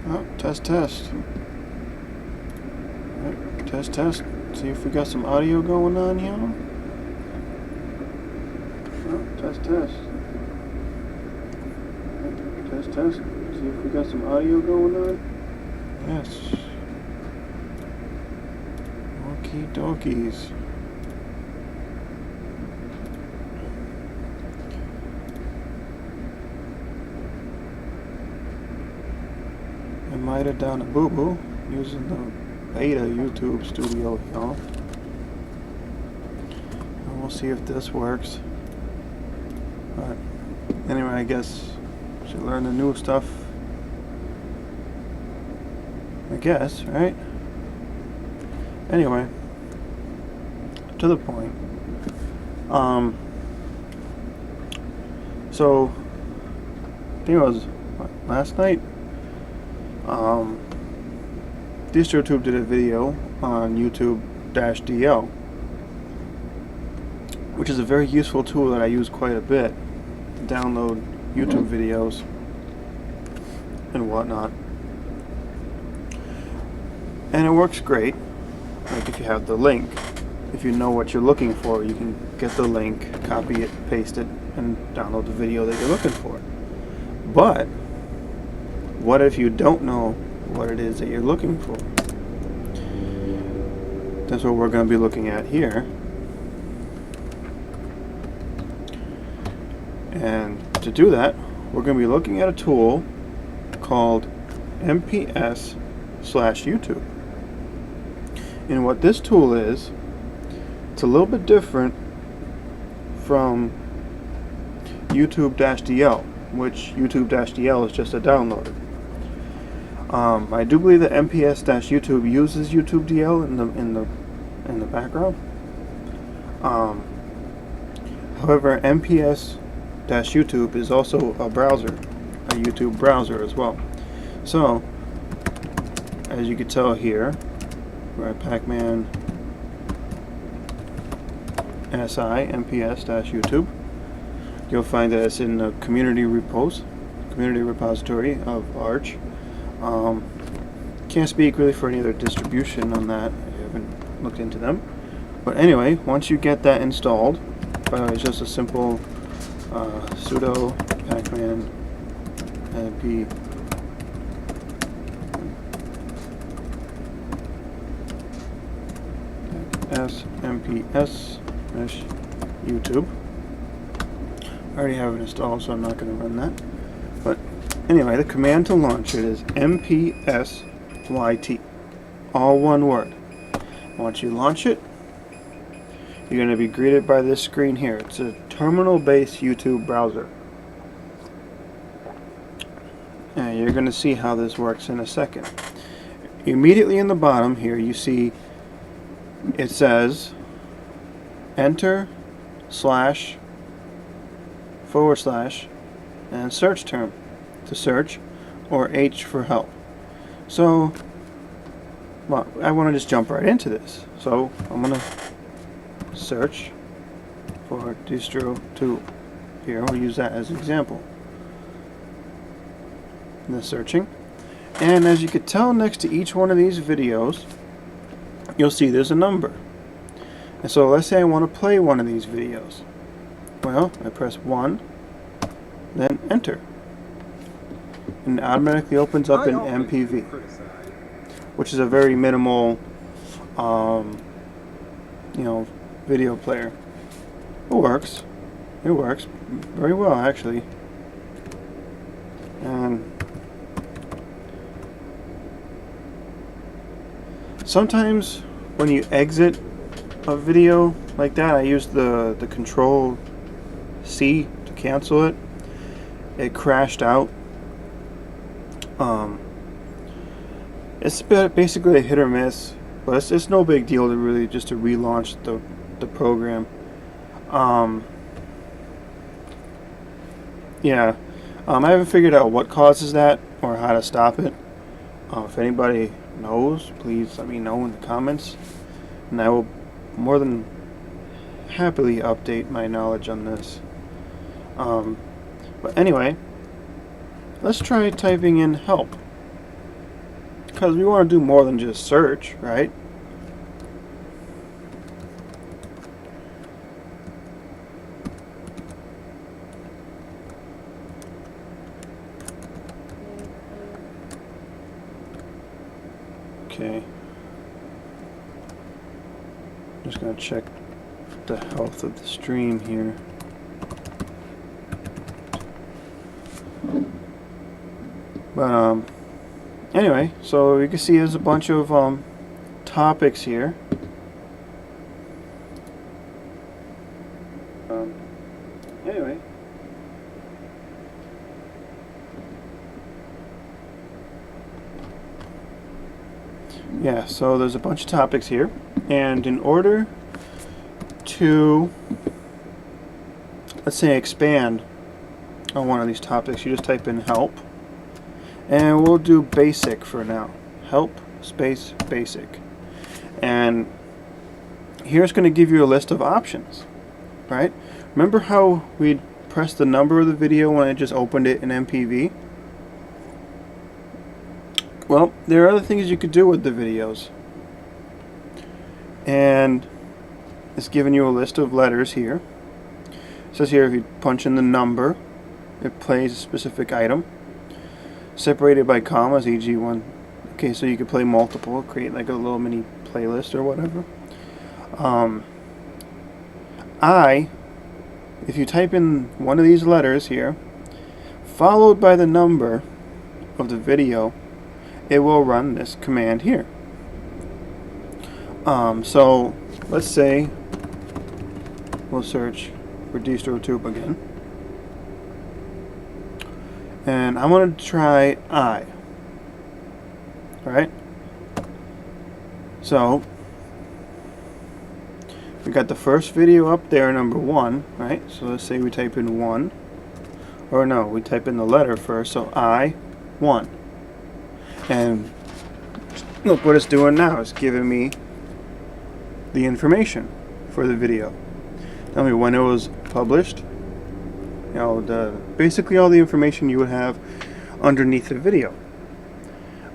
Oh, test, test. Right, test, test. See if we got some audio going on here. Oh, test, test. Right, test, test. See if we got some audio going on. Yes. Okie dokies. I might have done a boo-boo using the beta YouTube studio, y'all. And we'll see if this works. But anyway, I guess should learn the new stuff. I guess, right? Anyway, to the point. So I think it was last night. DistroTube did a video on YouTube-DL, which is a very useful tool that I use quite a bit to download YouTube videos and whatnot. And it works great. Like if you have the link, if you know what you're looking for, you can get the link, copy it, paste it, and download the video that you're looking for. But what if you don't know what it is that you're looking for? That's what we're going to be looking at here. And to do that, we're going to be looking at a tool called mps-youtube. And what this tool is, it's a little bit different from YouTube-DL, which YouTube-DL is just a downloader. I do believe that mps-youtube uses YouTube DL in the background. However, mps-youtube is also a browser, a YouTube browser as well. So, as you can tell here, we're at Pac-Man SI mps-youtube. You'll find that it's in the community repository of Arch. Can't speak really for any other distribution on that. I haven't looked into them. But anyway, once you get that installed, it's just a simple sudo pacman np mps-youtube. I already have it installed, so I'm not going to run that. But anyway, the command to launch it is mps-yt, all one word. Once you launch it, you're going to be greeted by this screen here. It's a terminal-based YouTube browser. And you're going to see how this works in a second. Immediately in the bottom here, you see it says enter // and search term to search, or H for help. So, well, I want to just jump right into this. So I'm going to search for distro 2 here. We'll use that as an example. In the searching, and as you can tell, next to each one of these videos, you'll see there's a number. And so let's say I want to play one of these videos. Well, I press 1, then enter, and it automatically opens up in MPV, which is a very minimal, video player. It works. It works very well, actually. And sometimes when you exit a video like that, I use the Control C to cancel it. It crashed out. It's basically a hit or miss, but it's no big deal to really just to relaunch the program. Yeah, I haven't figured out what causes that or how to stop it. If anybody knows, please let me know in the comments, and I will more than happily update my knowledge on this. But anyway, let's try typing in help. because we want to do more than just search, right? Okay. Just gonna check the health of the stream here. But anyway, so you can see there's a bunch of topics here. Anyway. Yeah, so there's a bunch of topics here, and in order to, let's say, expand on one of these topics, you just type in help, and we'll do basic for now. Help space basic. And here's going to give you a list of options, right? Remember how we'd press the number of the video when I just opened it in MPV? Well, there are other things you could do with the videos. And it's giving you a list of letters here. It says here if you punch in the number, it plays a specific item. Separated by commas, e.g. one. Okay, so you could play multiple, create like a little mini playlist or whatever. If you type in one of these letters here, followed by the number of the video, it will run this command here. So let's say we'll search for DistroTube again, and I want to try I. Right? So we got the first video up there, number 1, right? So let's say we type in 1, or no, we type in the letter first, so I 1. And look what it's doing now. It's giving me the information for the video. Tell me when it was published. You know, basically all the information you would have underneath the video.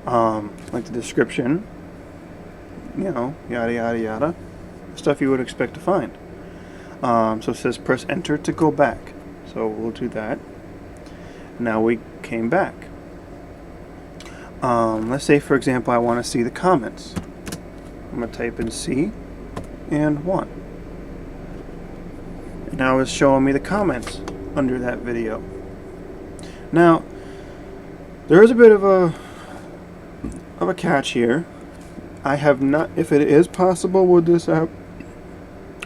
Like the description, you know, yada yada yada. Stuff you would expect to find. So it says press enter to go back. So we'll do that. Now we came back. Let's say, for example, I want to see the comments. I'm going to type in C and 1. And now it's showing me the comments under that video. Now, there is a bit of a catch here. I have not, if it is possible with this app,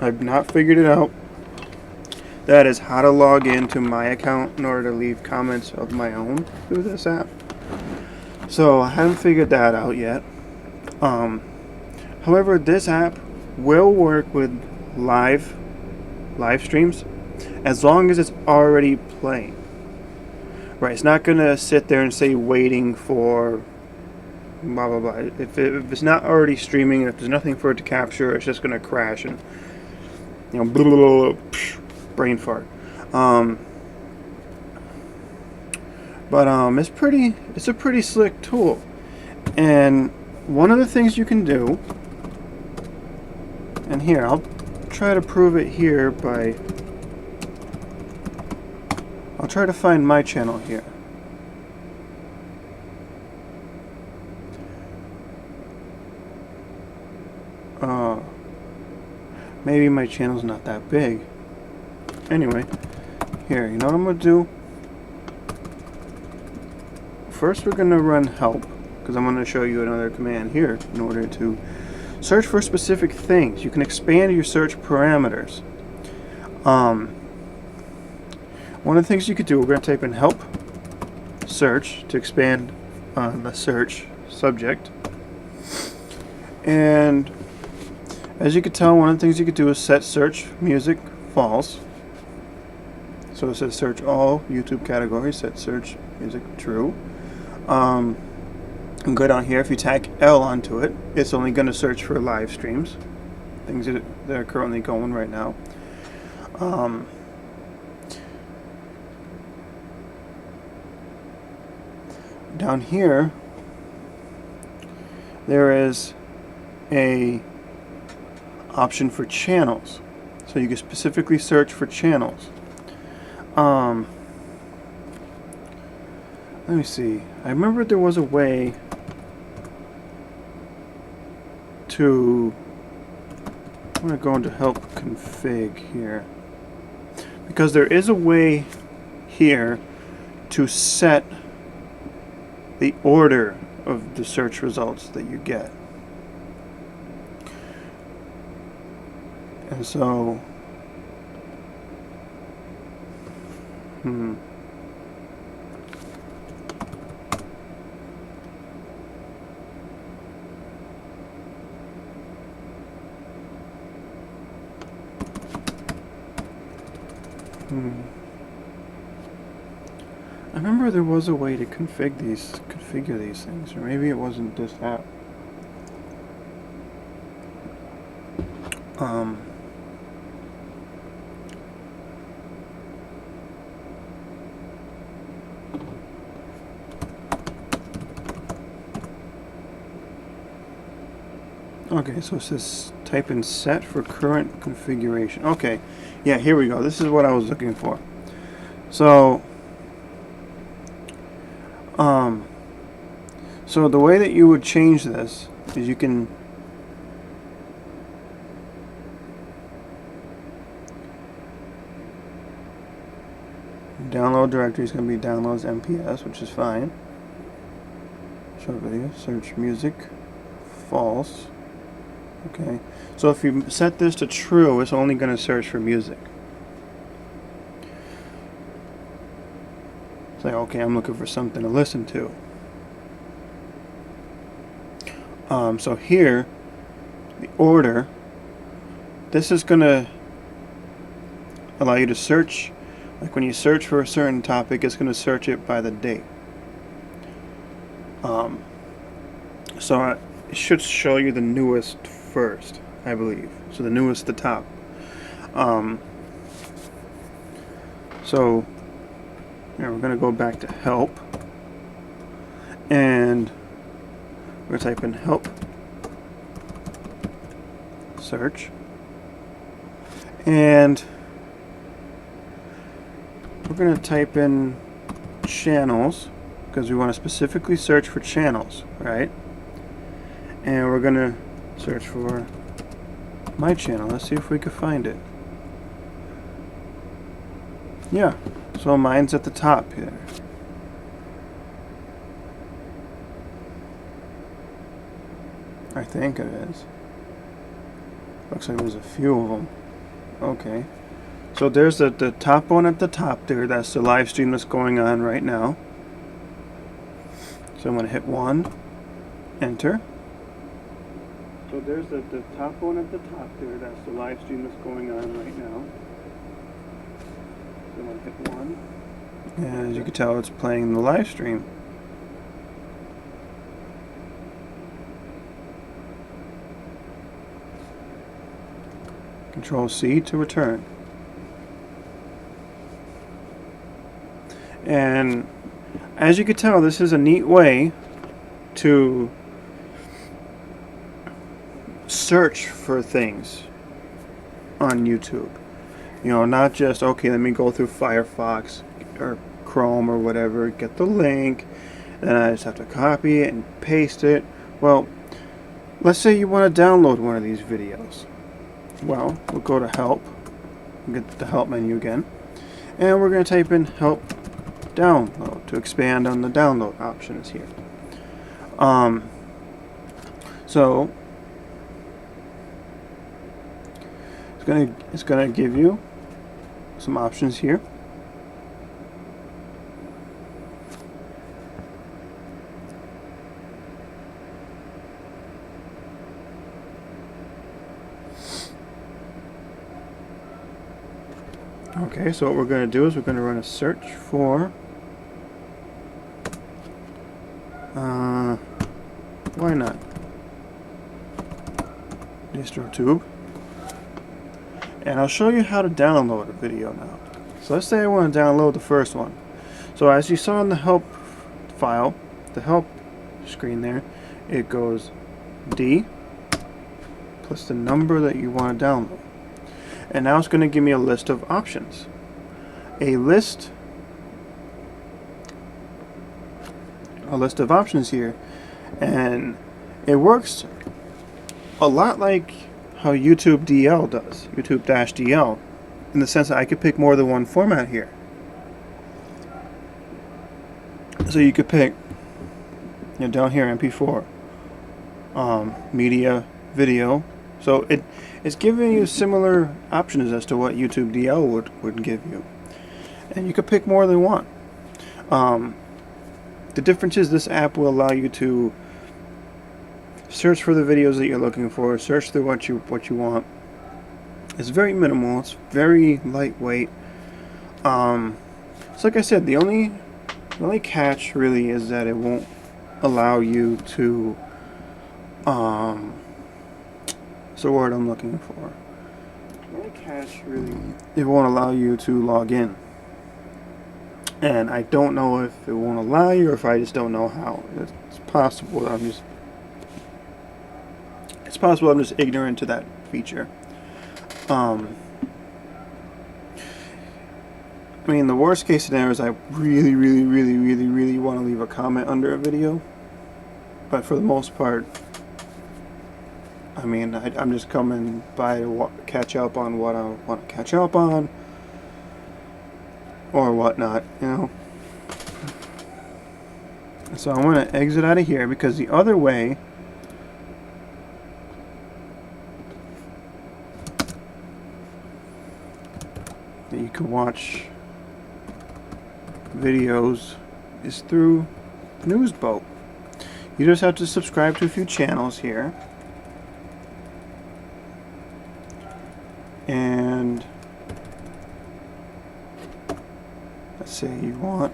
I've not figured it out. That is how to log into my account in order to leave comments of my own through this app. So I haven't figured that out yet. However, this app will work with live streams as long as it's already playing. Right, it's not gonna sit there and say waiting for blah blah blah. If it's not already streaming, if there's nothing for it to capture, it's just gonna crash and, you know, blah, blah, blah, psh, brain fart. But it's a pretty slick tool. And one of the things you can do, and here I'll try to prove it here by, I'll try to find my channel here. Maybe my channel's not that big. Anyway, here, you know what I'm gonna do? First we're gonna run help, because I'm gonna show you another command here in order to search for specific things. You can expand your search parameters. One of the things you could do, we're gonna type in help search to expand the search subject. And as you can tell, one of the things you could do is set search music false. So it says search all YouTube categories, set search music true. And go down here, if you tag L onto it, it's only going to search for live streams, things that are currently going right now. Down here, there is a option for channels. So you can specifically search for channels. Let me see. I remember there was a way to... I'm going to go into help config here. Because there is a way here to set the order of the search results that you get. And so, I remember there was a way to configure these things, or maybe it wasn't this app. Okay, so it says type in set for current configuration. Okay, yeah, here we go. This is what I was looking for. So, so the way that you would change this is you can download directory is going to be downloads MPS, which is fine. Show video, search music, false. Okay, so if you set this to true, it's only going to search for music. It's like, okay, I'm looking for something to listen to. So here, the order, this is going to allow you to search. Like when you search for a certain topic, it's going to search it by the date. So it should show you the newest first, I believe. So the newest, the top. So yeah, we're going to go back to help, and we're going to type in help, search, and we're going to type in channels because we want to specifically search for channels, right? And we're going to search for my channel. Let's see if we can find it. Yeah, so mine's at the top here. I think it is. Looks like there's a few of them. Okay. So there's the top one at the top there. That's the live stream that's going on right now. So I'm going to hit 1, enter. So there's the top one at the top there. That's the live stream that's going on right now. So I'm going to hit 1. And as you can tell, it's playing the live stream. Control C to return. And as you can tell, this is a neat way to search for things on YouTube. You know, not just, okay, let me go through Firefox or Chrome or whatever, get the link, then I just have to copy it and paste it. Well, let's say you want to download one of these videos. Well, we'll go to help, get the help menu again, and we're going to type in help download to expand on the download options here. So it's gonna give you some options here. Okay, so what we're going to do is we're going to run a search for why not DistroTube, and I'll show you how to download a video now. So let's say I want to download the first one. So as you saw in the help file, the help screen there, it goes D plus the number that you want to download. And now it's going to give me a list of options. A list of options here, and it works a lot like how YouTube DL does, YouTube-DL, in the sense that I could pick more than one format here. So you could pick, you know, down here MP4, media, video. So it's giving you similar options as to what YouTube DL would give you, and you could pick more than one. The difference is this app will allow you to search for the videos that you're looking for, search through what you want. It's very minimal, it's very lightweight. So like I said, the only catch really is that it won't allow you to what's the word I'm looking for? The only catch really, it won't allow you to log in. And I don't know if it won't allow you or if I just don't know how. It's possible that I'm just ignorant to that feature. I mean, the worst case scenario is I really want to leave a comment under a video. But for the most part, I mean, I'm just coming by to catch up on what I want to catch up on, or whatnot, you know. So I'm going to exit out of here, because the other way that you can watch videos is through Newsboat. You just have to subscribe to a few channels here, and let's say you want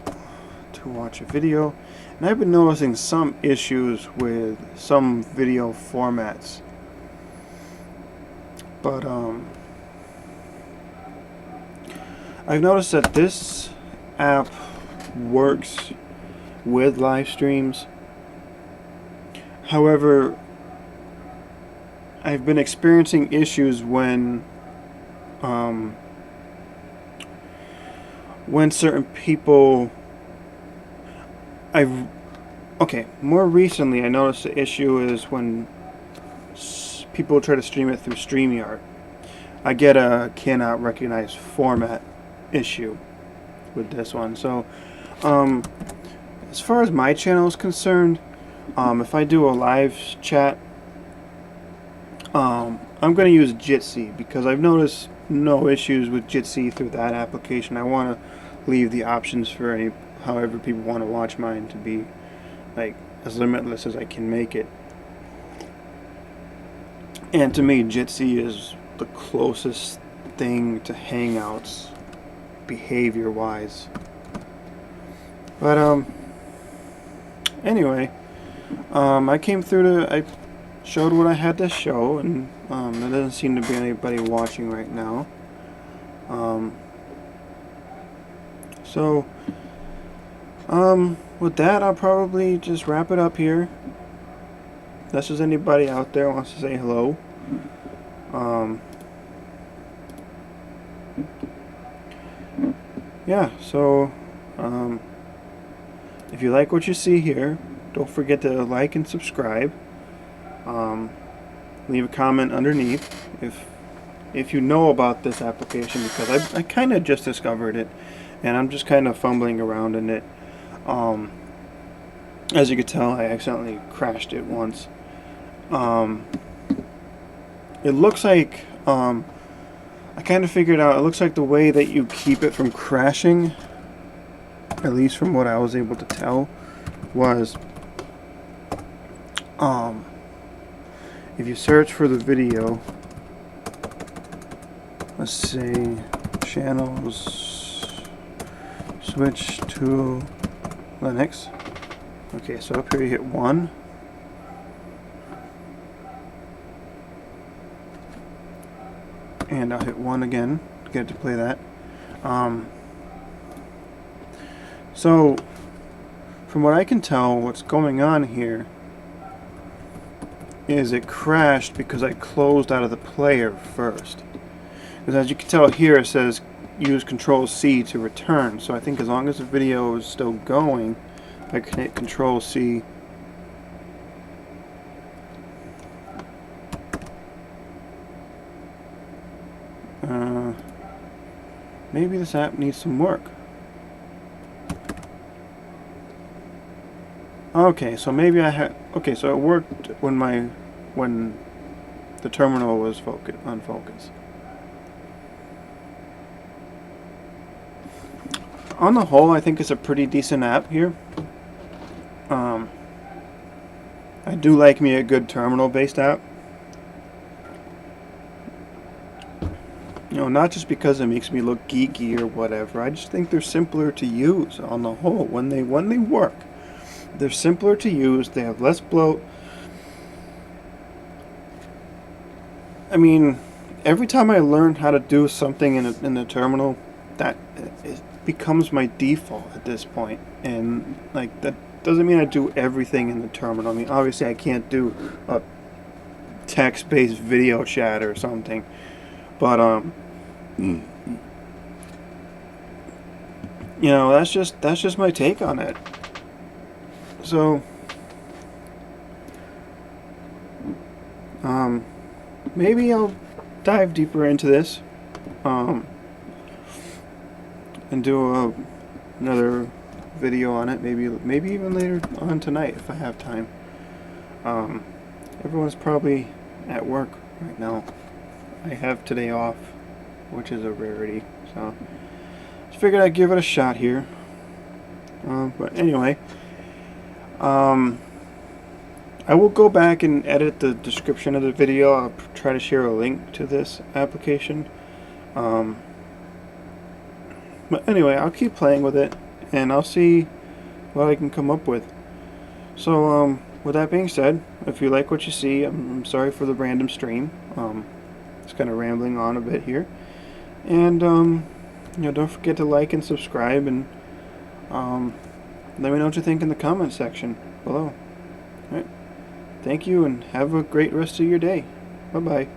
to watch a video. And I've been noticing some issues with some video formats, but I've noticed that this app works with live streams. However, I've been experiencing issues when certain people, more recently I noticed the issue is when people try to stream it through StreamYard. I get a cannot recognize format issue with this one. So as far as my channel is concerned, if I do a live chat, I'm going to use Jitsi, because I've noticed no issues with Jitsi through that application. I want to leave the options for however people want to watch mine to be like as limitless as I can make it. And to me, Jitsi is the closest thing to Hangouts behavior wise. But anyway, I came through I showed what I had to show, and there doesn't seem to be anybody watching right now. So with that, I'll probably just wrap it up here. Unless there's anybody out there who wants to say hello. Yeah, so if you like what you see here, don't forget to like and subscribe. Leave a comment underneath if you know about this application, because I kind of just discovered it, and I'm just kind of fumbling around in it. As you can tell, I accidentally crashed it once. It looks like I kind of figured out, it looks like the way that you keep it from crashing, at least from what I was able to tell, was if you search for the video, let's say channels, switch to Linux. Okay, so up here you hit 1. And I'll hit 1 again to get it to play that. So from what I can tell, what's going on here is it crashed because I closed out of the player first. Because as you can tell here, it says use Control-C to return. So I think as long as the video is still going, I can hit Control-C. Maybe this app needs some work. Okay, so maybe I had. Okay, so it worked when the terminal was unfocused. On the whole, I think it's a pretty decent app here. I do like me a good terminal-based app. You know, not just because it makes me look geeky or whatever. I just think they're simpler to use on the whole. When they work, they're simpler to use. They have less bloat. I mean, every time I learn how to do something in the terminal, that it becomes my default at this point. And like that doesn't mean I do everything in the terminal. I mean, obviously I can't do a text-based video chat or something. But you know, that's just my take on it. So maybe I'll dive deeper into this and do another video on it. Maybe even later on tonight if I have time. Everyone's probably at work right now. I have today off, which is a rarity, so just figured I'd give it a shot here. But anyway, I will go back and edit the description of the video. I'll try to share a link to this application. But anyway, I'll keep playing with it, and I'll see what I can come up with. So, with that being said, if you like what you see, I'm sorry for the random stream. It's kind of rambling on a bit here, and you know, don't forget to like and subscribe, and let me know what you think in the comment section below. All right, thank you, and have a great rest of your day. Bye bye.